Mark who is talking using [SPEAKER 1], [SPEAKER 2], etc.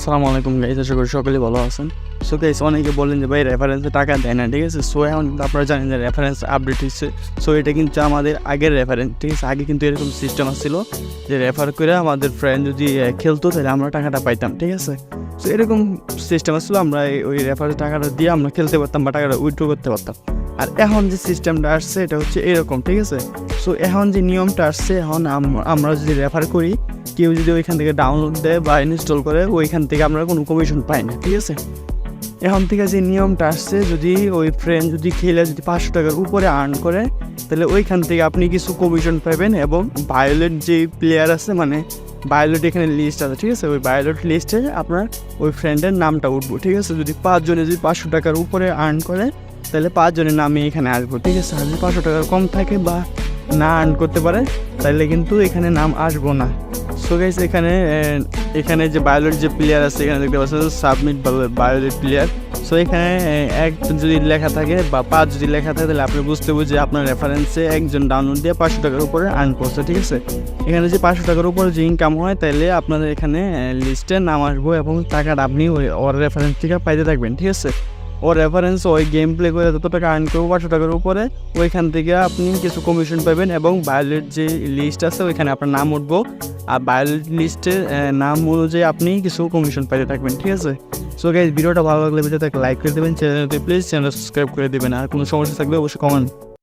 [SPEAKER 1] আসসালামু আলাইকুম গাইস, আশা করি সকলে ভালো আছেন। সো গাইস, অনেকে বলেন যে ভাই রেফারেন্সে টাকা দেয় না, ঠিক আছে। সো এখন কিন্তু আপনারা জানেন যে রেফারেন্স আপডেট হচ্ছে। সো এটা কিন্তু আমাদের আগের রেফারেন্স, ঠিক আছে। আগে কিন্তু এরকম সিস্টেম আসছিল যে রেফার করে আমাদের ফ্রেন্ড যদি খেলতো তাহলে আমরা টাকাটা পাইতাম, ঠিক আছে। সো এরকম সিস্টেম আসছিল, আমরা ওই রেফারেন্স টাকাটা দিয়ে আমরা খেলতে পারতাম বা টাকাটা উইথড্র করতে পারতাম। আর এখন যে সিস্টেমটা আসছে এটা হচ্ছে এরকম, ঠিক আছে। সো এখন যে নিয়মটা আসছে, এখন আমরা যদি রেফার করি, কেউ যদি ওইখান থেকে ডাউনলোড দেয় বা ইনস্টল করে, ওইখান থেকে আমরা কোনো কমিশন পাই না, ঠিক আছে। এখন থেকে যে নিয়মটা আসছে, যদি ওই ফ্রেন্ড যদি খেলে যদি 500 টাকার উপরে আর্ন করে, তাহলে ওইখান থেকে আপনি কিছু কমিশন পাবেন। এবং ভায়োলেট যে প্লেয়ার আছে, মানে ভায়োলেট এখানে লিস্ট আছে, ঠিক আছে। ওই ভায়োলেট লিস্টে আপনার ওই ফ্রেন্ডের নামটা উঠবো, ঠিক আছে। যদি 5 জনে যদি 500 টাকার উপরে আর্ন করে, তাহলে 5 জনের নামে এখানে আসবো, ঠিক আছে। আর যদি 500 টাকার কম থাকে বা না আর্ন করতে পারে, তাহলে কিন্তু এখানে নাম আসবো না। সো গাইস, এখানে যে ভায়োলেট যে প্লেয়ার আছে, এখানে দেখতে পাচ্ছেন সাবমিট ভায়োলেট প্লেয়ার। সো এখানে এক যদি লেখা থাকে বা 5 যদি লেখা থাকে, তাহলে আপনি বুঝতে হবে যে আপনার রেফারেন্সে একজন ডাউনলোড দিয়ে 500 টাকার উপরে আর্ন করছে, ঠিক আছে। এখানে যে 500 টাকার উপরে যে ইনকাম হয়, তাহলে আপনাদের এখানে লিস্টে নাম আসবো এবং টাকাটা আপনি ওর রেফারেন্স থেকে পাইতে থাকবেন, ঠিক আছে। ওর রেফারেন্স ওই গেম প্লে করে যত টাকা আর্ন করবো 500 টাকার উপরে, ওইখান থেকে আপনি কিছু কমিশন পাবেন। এবং ভায়োলেট যে লিস্ট আছে, ওইখানে আপনার নাম উঠবো। আর ভায়োলেট লিস্টে নাম অনুযায়ী আপনি কিছু কমিশন পাইতে থাকবেন, ঠিক আছে। সো গাইস, ভিডিওটা ভালো লাগলে ভিডিওতে লাইক করে দেবেন, চ্যানেলটি প্লিজ চ্যানেল সাবস্ক্রাইব করে দেবেন। আর কোনো সমস্যা থাকলে অবশ্যই কমেন্ট